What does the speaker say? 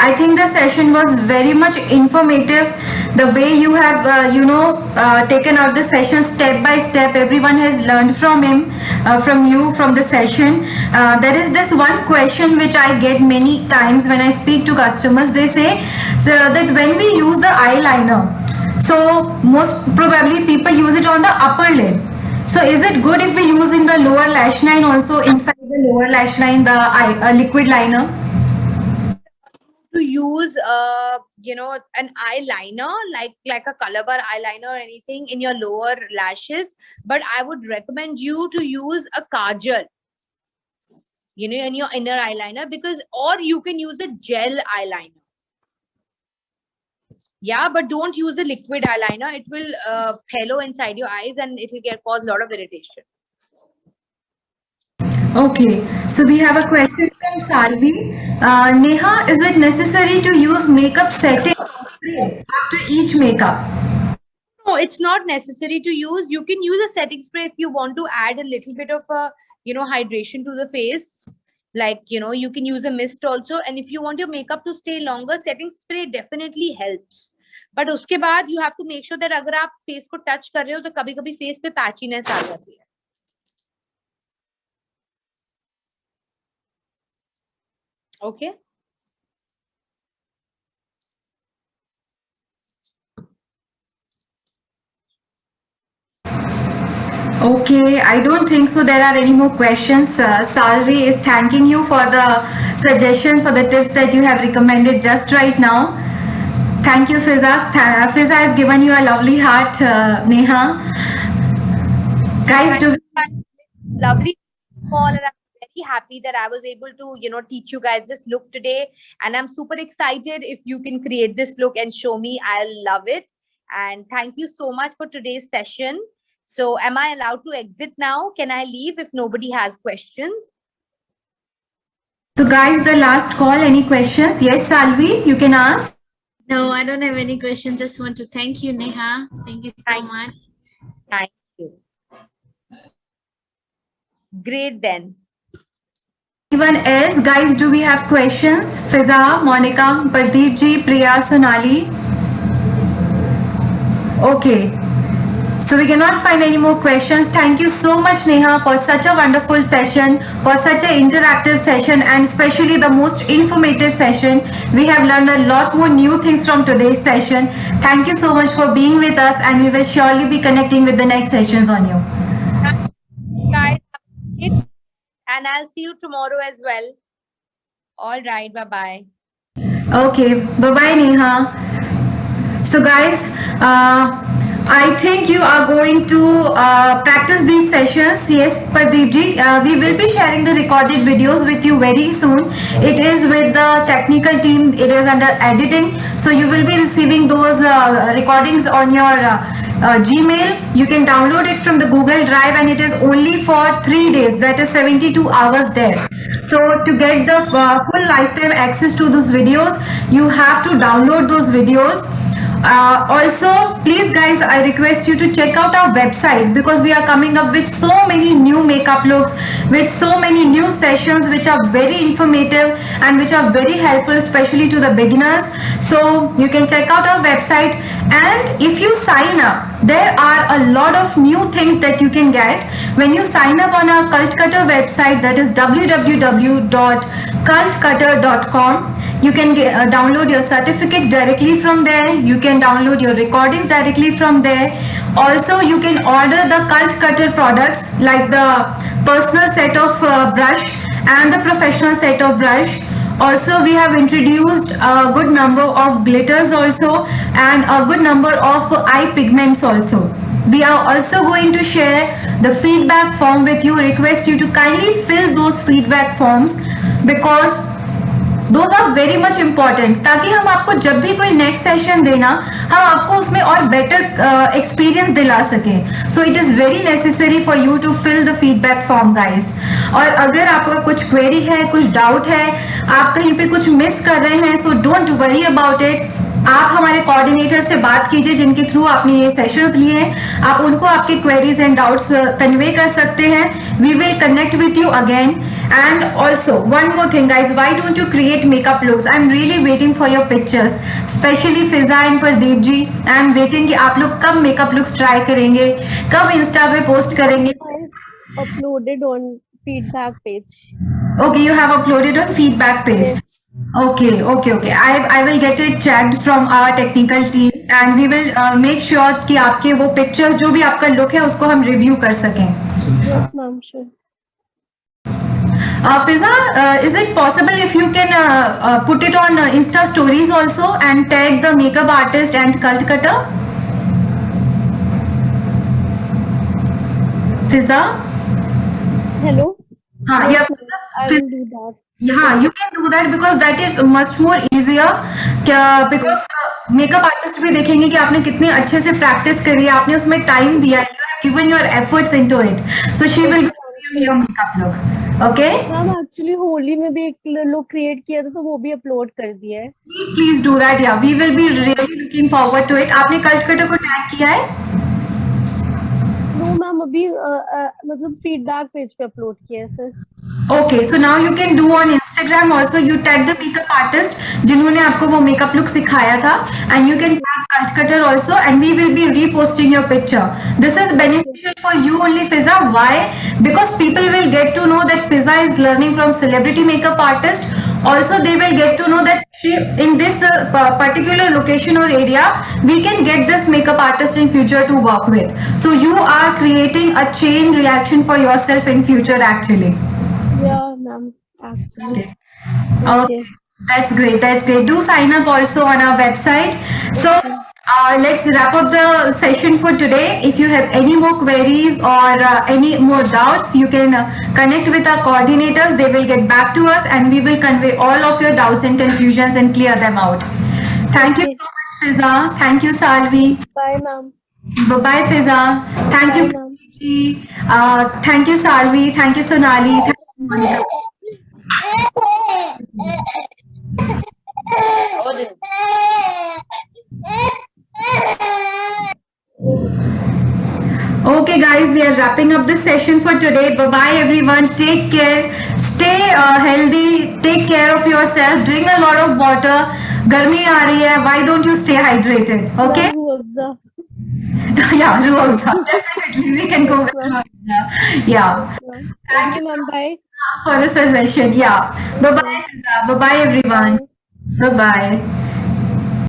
I think the session was very much informative. The way you have, taken out the session step by step, everyone has learned from him, from you, from the session. There is this one question which I get many times when I speak to customers. They say so that when we use the eyeliner, so most probably people use it on the upper lid. So is it good if we use in the lower lash line also, inside the lower lash line, the liquid liner? To use an eyeliner like a color bar eyeliner or anything in your lower lashes, but I would recommend you to use a kajal, in your inner eyeliner, because or you can use a gel eyeliner. Yeah, but don't use a liquid eyeliner. It will halo inside your eyes and it will cause a lot of irritation. Okay, so we have a question from Salvi. Neha, is it necessary to use makeup setting spray after each makeup? No, it's not necessary to use. You can use a setting spray if you want to add a little bit of a, hydration to the face. Like, you can use a mist also. And if you want your makeup to stay longer, setting spray definitely helps. But uske baad you have to make sure that अगर आप face को touch कर रहे हो तो कभी-कभी face पे patchiness आ जाती है. Okay. Okay, I don't think so there are any more questions. Salvi is thanking you for the suggestion, for the tips that you have recommended just right now. Thank you, Fiza. Fiza has given you a lovely heart, Neha. Guys, lovely call, and I'm very happy that I was able to, teach you guys this look today. And I'm super excited if you can create this look and show me. I'll love it. And thank you so much for today's session. So am I allowed to exit now? Can I leave if nobody has questions? So guys, the last call, any questions? Yes, Salvi, you can ask. No, I don't have any questions. Just want to thank you, Neha. Thank you so much. Thank you. Great then. Anyone else? Guys, do we have questions? Fiza, Monica, Pardeep ji, Priya, Sonali. Okay. So we cannot find any more questions. Thank you so much, Neha, for such a wonderful session, for such an interactive session, and especially the most informative session. We have learned a lot more new things from today's session. Thank you so much for being with us, and we will surely be connecting with the next sessions on you. Guys, and I'll see you tomorrow as well. All right, bye-bye. Okay, bye-bye, Neha. So guys, I think you are going to practice these sessions. Yes, Pardeep ji, we will be sharing the recorded videos with you very soon. It is with the technical team. It is under editing. So you will be receiving those recordings on your Gmail. You can download it from the Google Drive, and it is only for 3 days. That is 72 hours there. So to get the full lifetime access to those videos, you have to download those videos. Also, please guys, I request you to check out our website, because we are coming up with so many new makeup looks, with so many new sessions which are very informative and which are very helpful, especially to the beginners. So you can check out our website, and if you sign up, there are a lot of new things that you can get when you sign up on our Cult Cutter website, that is www.cultcutter.com. You can download your certificates directly from there. You can download your recordings directly from there. Also, you can order the Cult Cutter products like the personal set of brush and the professional set of brush. Also, we have introduced a good number of glitters also, and a good number of eye pigments also. We are also going to share the feedback form with you. Request you to kindly fill those feedback forms, because those are very much important, ताकि हम आपको जब भी कोई next session देना, हम आपको उसमें और बेटर एक्सपीरियंस दिला सकें. So it is very necessary for you to fill the feedback form guys. और अगर आपका कुछ क्वेरी है, कुछ डाउट है, आप कहीं पे कुछ मिस कर रहे हैं, so don't worry about it. आप हमारे कोऑर्डिनेटर से बात कीजिए जिनके थ्रू आपने ये सेशंस लिए हैं, आप उनको आपके क्वेरीज एंड डाउट्स कन्वे कर सकते हैं. We will connect with you again. And also one more thing guys, why don't you create makeup looks? I am really waiting for your pictures, specially Fiza and Pradeep ji. I am waiting कि आप लोग कब makeup looks try करेंगे, कब Insta पे post करेंगे. Uploaded on feedback page. Okay, you have uploaded on feedback page. Yes. Okay. I will get it checked from our technical team and we will make sure कि आपके वो pictures जो भी आपका look है उसको हम review कर सकें. Yes, ma'am, sure. Fiza, is it possible if you can put it on Insta stories also and tag the makeup artist and cult cutter? Fiza? Hello. हाँ, Yes, yeah. ma'am, I will do that. Yeah, you can do that because that is much more easier. क्या because makeup artist भी देखेंगे कि आपने कितने अच्छे से practice करी है, आपने उसमें टाइम दिया है, you have given your efforts into it. So she will give you your makeup look. Okay? Ma'am actually Holi में भी एक लोग क्रिएट किया था तो वो भी अपलोड कर दिया है. Please do that. Yeah, we will be really looking forward to it. आपने कल्ट कटर को टैग किया है? नो मैम, अभी मतलब फीडबैक पेज पे अपलोड किया है sir. Okay, so now you can do on Instagram also. You tag the makeup artist जिन्होंने आपको वो makeup look सिखाया था, and you can tag Cult Cutter also, and we will be reposting your picture. This is beneficial for you only, Fiza. Why? Because people will get to know that Fiza is learning from celebrity makeup artist. Also, they will get to know that she, in this particular location or area, we can get this makeup artist in future to work with. So you are creating a chain reaction for yourself in future actually. Yeah, ma'am, actually. Okay, that's great. That's great. Do sign up also on our website. So let's wrap up the session for today. If you have any more queries or any more doubts, you can connect with our coordinators. They will get back to us and we will convey all of your doubts and confusions and clear them out. Thank you so much, Fiza. Thank you, Salvi. Bye, ma'am. Bye-bye, Fiza. Thank you, Bye, ma'am. Thank you, Salvi. Thank you, Sonali. Thank you. Okay, guys, we are wrapping up this session for today. Bye-bye, everyone. Take care. Stay healthy. Take care of yourself. Drink a lot of water. Garmi aa rahi hai. Why don't you stay hydrated? Okay? Who observe? Yeah, Ruh Afza. Definitely, we can go with Ruh Afza. Yeah. Thank you, ma'am. Bye. For the suggestion. Yeah. Bye-bye, Fiza. Bye-bye, everyone. Bye-bye.